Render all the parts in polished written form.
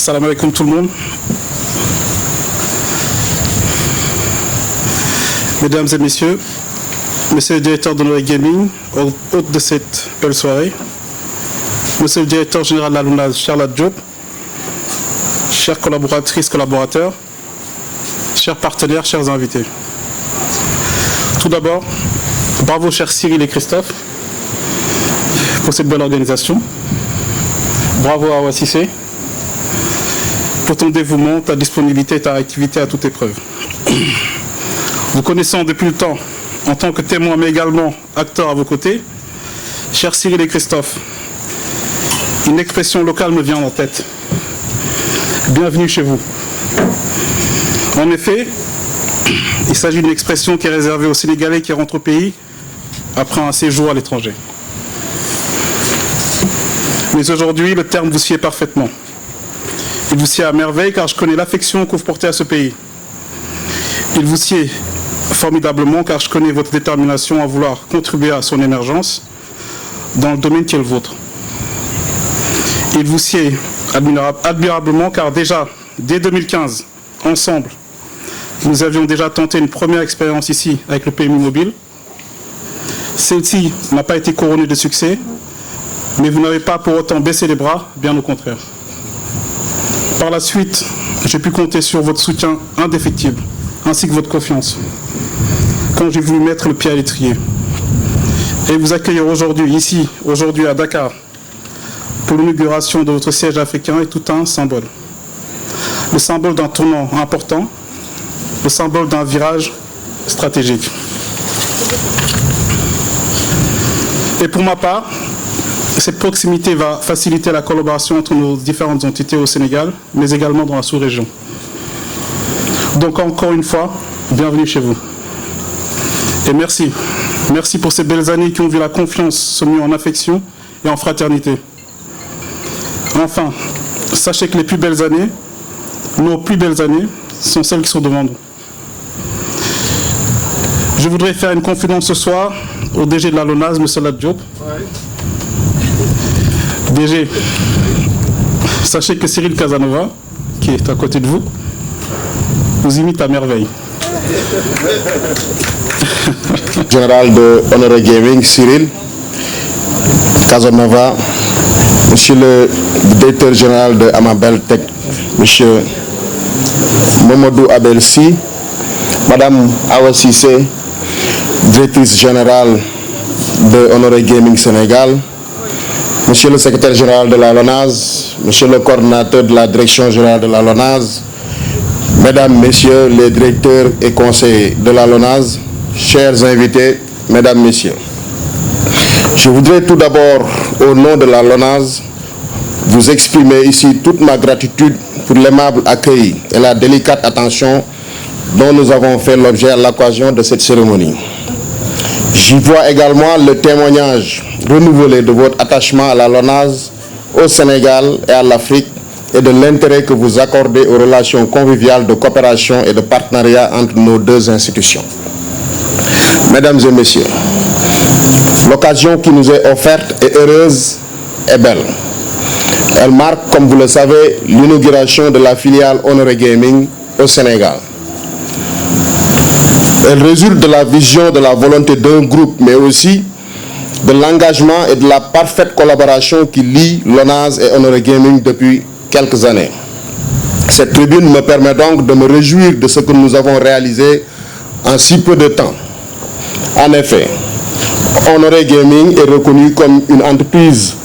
Salam alaikum tout le monde. Mesdames et messieurs, monsieur le directeur d'Honoré Gaming, hôte de cette belle soirée, monsieur le directeur général de la LONASE, Charlotte Diop, chères collaboratrices, collaborateurs, chers partenaires, chers invités. Tout d'abord, bravo chers Cyril et Christophe pour cette belle organisation. Bravo à Awa Cissé pour ton dévouement, ta disponibilité et ta activité à toute épreuve. Vous connaissant depuis le temps, en tant que témoin mais également acteur à vos côtés, chers Cyril et Christophe, une expression locale me vient en tête. Bienvenue chez vous. En effet, il s'agit d'une expression qui est réservée aux Sénégalais qui rentrent au pays après un séjour à l'étranger. Mais aujourd'hui, le terme vous sied parfaitement. Il vous sied à merveille car je connais l'affection que vous portez à ce pays. Il vous sied formidablement car je connais votre détermination à vouloir contribuer à son émergence dans le domaine qui est le vôtre. Il vous sied admirablement car déjà, dès 2015, ensemble, nous avions déjà tenté une première expérience ici avec le PMU mobile. Celle-ci n'a pas été couronnée de succès, mais vous n'avez pas pour autant baissé les bras, bien au contraire. Par la suite, j'ai pu compter sur votre soutien indéfectible, ainsi que votre confiance, quand j'ai voulu mettre le pied à l'étrier. Et vous accueillir aujourd'hui, ici, aujourd'hui à Dakar, pour l'inauguration de votre siège africain est tout un symbole. Le symbole d'un tournant important, le symbole d'un virage stratégique. Et pour ma part, cette proximité va faciliter la collaboration entre nos différentes entités au Sénégal, mais également dans la sous-région. Donc encore une fois, bienvenue chez vous. Et merci. Merci pour ces belles années qui ont vu la confiance se muer en affection et en fraternité. Enfin, sachez que les plus belles années, nos plus belles années, sont celles qui sont devant nous. Je voudrais faire une confidence ce soir au DG de la LONASE, M. Charlotte Diop. DG, sachez que Cyril Casanova, qui est à côté de vous, vous imite à merveille. Général de Honoré Gaming, Cyril Casanova, monsieur le directeur général de Amabel Tech, monsieur Momodou Abelsi, madame Awa Cissé, directrice générale de Honoré Gaming Sénégal, monsieur le secrétaire général de la LONASE, monsieur le coordinateur de la direction générale de la LONASE, mesdames, messieurs les directeurs et conseillers de la LONASE, chers invités, mesdames, messieurs. Je voudrais tout d'abord, au nom de la LONASE, vous exprimer ici toute ma gratitude pour l'aimable accueil et la délicate attention dont nous avons fait l'objet à l'occasion de cette cérémonie. J'y vois également le témoignage renouvelé de votre attachement à la LONASE, au Sénégal et à l'Afrique et de l'intérêt que vous accordez aux relations conviviales de coopération et de partenariat entre nos deux institutions. Mesdames et messieurs, l'occasion qui nous est offerte est heureuse et belle. Elle marque, comme vous le savez, l'inauguration de la filiale Honoré Gaming au Sénégal. Elle résulte de la vision, de la volonté d'un groupe, mais aussi de l'engagement et de la parfaite collaboration qui lie LONASE et Honoré Gaming depuis quelques années. Cette tribune me permet donc de me réjouir de ce que nous avons réalisé en si peu de temps. En effet, Honoré Gaming est reconnu comme une entreprise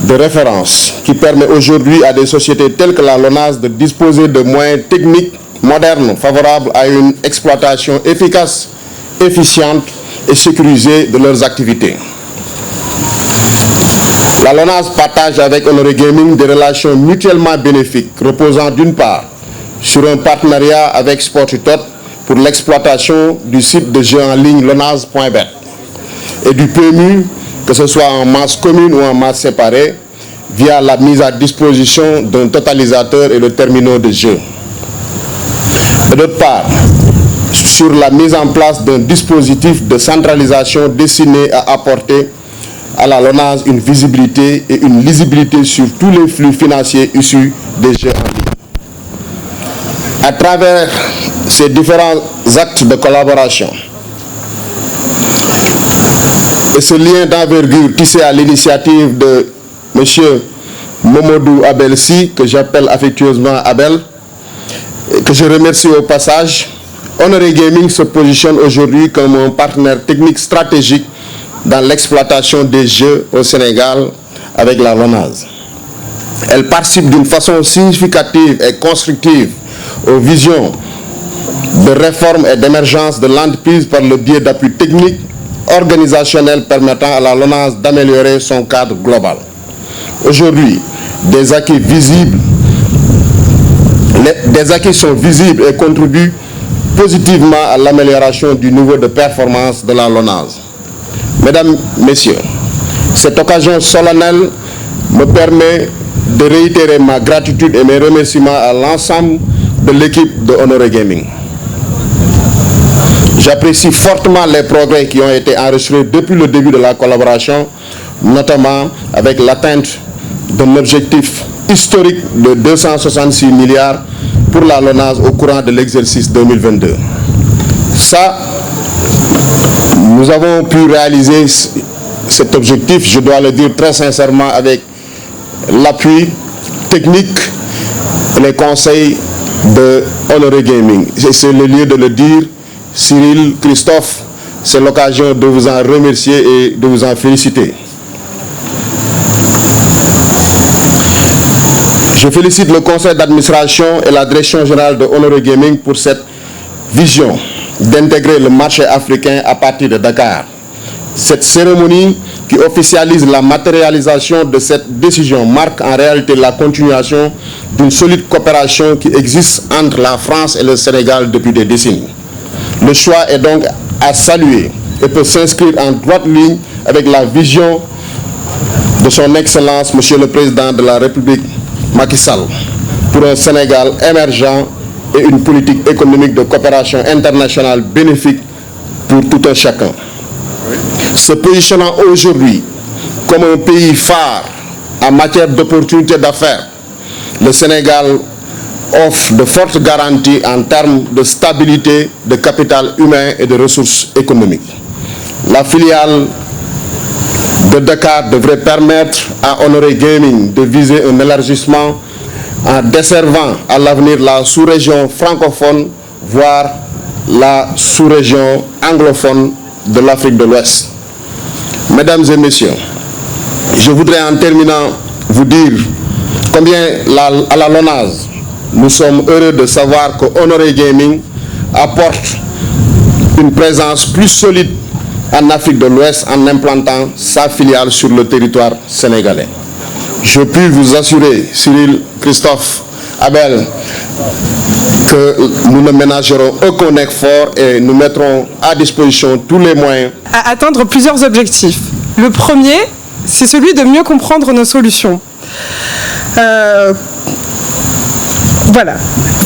de référence qui permet aujourd'hui à des sociétés telles que la LONASE de disposer de moyens techniques modernes favorables à une exploitation efficace, efficiente et sécurisée de leurs activités. La LONASE partage avec Honoré Gaming des relations mutuellement bénéfiques reposant d'une part sur un partenariat avec Sportutot pour l'exploitation du site de jeux en ligne lonase.bet et du PMU, que ce soit en masse commune ou en masse séparée, via la mise à disposition d'un totalisateur et de terminaux de jeu. Et d'autre part, sur la mise en place d'un dispositif de centralisation destiné à apporter à la LONASE une visibilité et une lisibilité sur tous les flux financiers issus des jeux en ligne. À travers ces différents actes de collaboration et ce lien d'envergure tissé à l'initiative de M. Momodou Abel Sy, que j'appelle affectueusement Abel, et que je remercie au passage, Honoré Gaming se positionne aujourd'hui comme un partenaire technique stratégique dans l'exploitation des jeux au Sénégal avec la LONASE. Elle participe d'une façon significative et constructive aux visions de réforme et d'émergence de l'entreprise par le biais d'appuis techniques, organisationnels permettant à la LONASE d'améliorer son cadre global. Aujourd'hui, des acquis sont visibles et contribuent positivement à l'amélioration du niveau de performance de la LONASE. Mesdames, Messieurs, cette occasion solennelle me permet de réitérer ma gratitude et mes remerciements à l'ensemble de l'équipe de Honoré Gaming. J'apprécie fortement les progrès qui ont été enregistrés depuis le début de la collaboration, notamment avec l'atteinte d'un objectif historique de 266 milliards pour la LONASE au courant de l'exercice 2022. Ça, nous avons pu réaliser cet objectif, je dois le dire très sincèrement, avec l'appui technique et les conseils de Honoré Gaming. C'est le lieu de le dire, Cyril, Christophe, c'est l'occasion de vous en remercier et de vous en féliciter. Je félicite le conseil d'administration et la direction générale de Honoré Gaming pour cette vision d'intégrer le marché africain à partir de Dakar. Cette cérémonie qui officialise la matérialisation de cette décision marque en réalité la continuation d'une solide coopération qui existe entre la France et le Sénégal depuis des décennies. Le choix est donc à saluer et peut s'inscrire en droite ligne avec la vision de son Excellence, Monsieur le Président de la République, Macky Sall, pour un Sénégal émergent et une politique économique de coopération internationale bénéfique pour tout un chacun. Se positionnant aujourd'hui comme un pays phare en matière d'opportunités d'affaires, le Sénégal offre de fortes garanties en termes de stabilité, de capital humain et de ressources économiques. La filiale de Dakar devrait permettre à Honoré Gaming de viser un élargissement en desservant à l'avenir la sous-région francophone, voire la sous-région anglophone de l'Afrique de l'Ouest. Mesdames et messieurs, je voudrais en terminant vous dire combien à la LONASE, nous sommes heureux de savoir que Honoré Gaming apporte une présence plus solide en Afrique de l'Ouest en implantant sa filiale sur le territoire sénégalais. Je puis vous assurer, Cyril, Christophe, Abel, que nous ne ménagerons aucun effort et nous mettrons à disposition tous les moyens. À atteindre plusieurs objectifs. Le premier, c'est celui de mieux comprendre nos solutions. Voilà.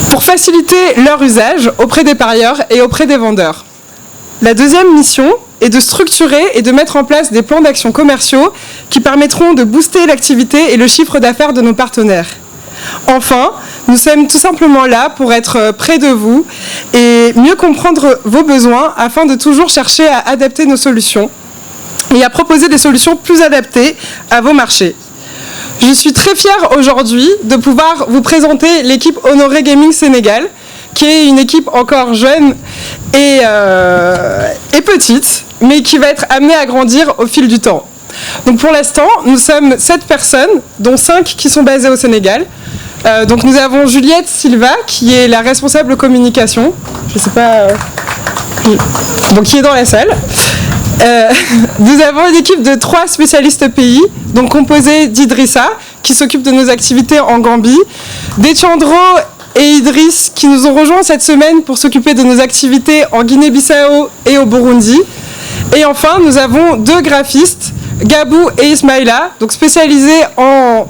Pour faciliter leur usage auprès des parieurs et auprès des vendeurs. La deuxième mission est de structurer et de mettre en place des plans d'action commerciaux qui permettront de booster l'activité et le chiffre d'affaires de nos partenaires. Enfin, nous sommes tout simplement là pour être près de vous et mieux comprendre vos besoins afin de toujours chercher à adapter nos solutions et à proposer des solutions plus adaptées à vos marchés. Je suis très fière aujourd'hui de pouvoir vous présenter l'équipe Honoré Gaming Sénégal, qui est une équipe encore jeune et petite, mais qui va être amenée à grandir au fil du temps. Donc pour l'instant, nous sommes 7 personnes, dont 5 qui sont basées au Sénégal. Donc nous avons Juliette Silva, qui est la responsable communication, je sais pas, donc qui est dans la salle. Nous avons une équipe de 3 spécialistes pays, donc composée d'Idrissa, qui s'occupe de nos activités en Gambie, d'Etiandro et Idriss, qui nous ont rejoints cette semaine pour s'occuper de nos activités en Guinée-Bissau et au Burundi. Et enfin, nous avons 2 graphistes, Gabou et Ismaïla, donc spécialisés en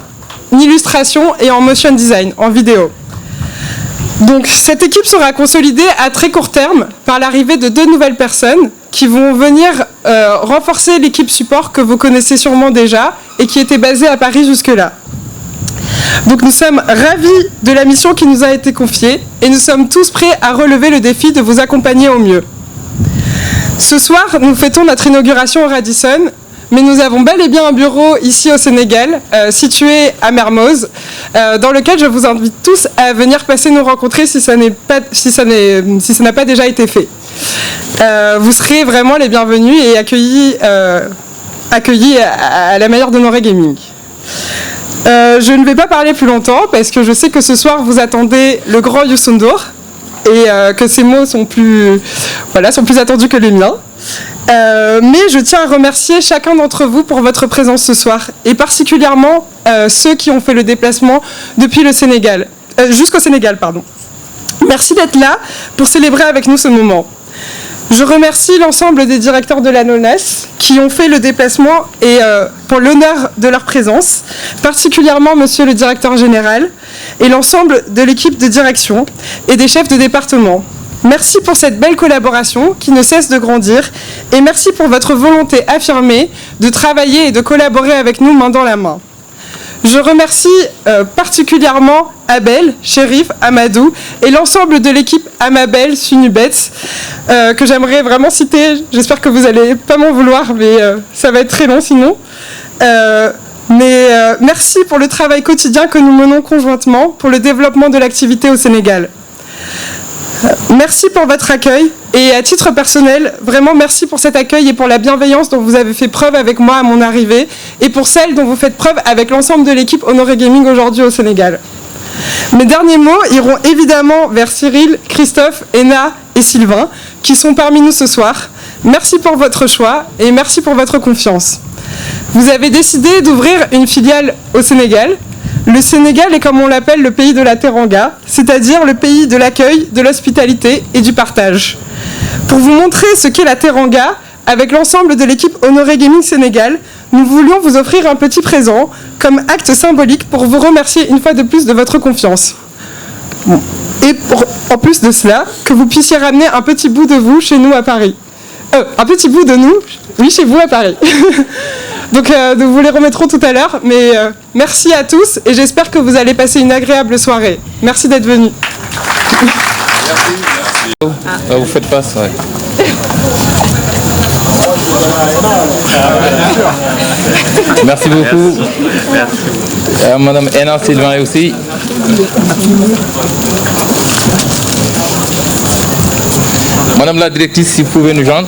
illustration et en motion design, en vidéo. Donc cette équipe sera consolidée à très court terme par l'arrivée de 2 nouvelles personnes qui vont venir renforcer l'équipe support que vous connaissez sûrement déjà et qui était basée à Paris jusque-là. Donc nous sommes ravis de la mission qui nous a été confiée et nous sommes tous prêts à relever le défi de vous accompagner au mieux. Ce soir, nous fêtons notre inauguration au Radisson, mais nous avons bel et bien un bureau ici au Sénégal, situé à Mermoz, dans lequel je vous invite tous à venir passer nous rencontrer si ça n'a pas déjà été fait. Vous serez vraiment les bienvenus et accueillis à la manière de Gaming. Je ne vais pas parler plus longtemps parce que je sais que ce soir vous attendez le grand Youssou N'Dour et que ces mots sont plus attendus que les miens. Mais je tiens à remercier chacun d'entre vous pour votre présence ce soir et particulièrement ceux qui ont fait le déplacement depuis le Sénégal, jusqu'au Sénégal, pardon. Merci d'être là pour célébrer avec nous ce moment. Je remercie l'ensemble des directeurs de la NONAS qui ont fait le déplacement et pour l'honneur de leur présence, particulièrement monsieur le directeur général et l'ensemble de l'équipe de direction et des chefs de département. Merci pour cette belle collaboration qui ne cesse de grandir et merci pour votre volonté affirmée de travailler et de collaborer avec nous main dans la main. Je remercie particulièrement Abel, Chérif, Amadou et l'ensemble de l'équipe Amabel, Sunubet, que j'aimerais vraiment citer. J'espère que vous n'allez pas m'en vouloir, mais ça va être très long sinon. Merci pour le travail quotidien que nous menons conjointement pour le développement de l'activité au Sénégal. Merci pour votre accueil et à titre personnel, vraiment merci pour cet accueil et pour la bienveillance dont vous avez fait preuve avec moi à mon arrivée et pour celle dont vous faites preuve avec l'ensemble de l'équipe Honoré Gaming aujourd'hui au Sénégal. Mes derniers mots iront évidemment vers Cyril, Christophe, Ena et Sylvain qui sont parmi nous ce soir. Merci pour votre choix et merci pour votre confiance. Vous avez décidé d'ouvrir une filiale au Sénégal. Le Sénégal est, comme on l'appelle, le pays de la teranga, c'est-à-dire le pays de l'accueil, de l'hospitalité et du partage. Pour vous montrer ce qu'est la teranga, avec l'ensemble de l'équipe Honoré Gaming Sénégal, nous voulions vous offrir un petit présent comme acte symbolique pour vous remercier une fois de plus de votre confiance. Et en plus de cela, que vous puissiez ramener un petit bout de vous chez nous à Paris. Un petit bout de nous, oui, chez vous à Paris. Donc nous vous les remettrons tout à l'heure, mais merci à tous et j'espère que vous allez passer une agréable soirée. Merci d'être venus. Merci. Vous faites face, ouais. Merci beaucoup. Merci. Madame Ena, Sylvain aussi. Madame la directrice, si vous pouvez nous joindre.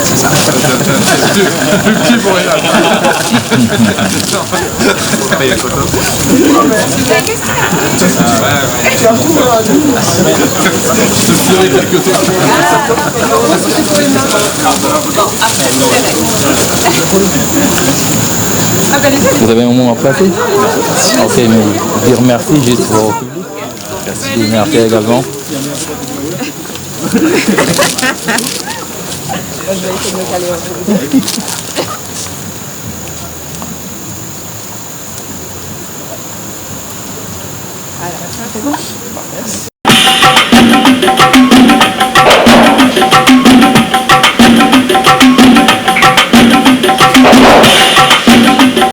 C'est ça. Plus petit pour elle. Vous avez un mot à placer? Ok, mais je vous remercie juste pour le public. Merci également. Je vais essayer de me caler un peu. Alors, c'est bon.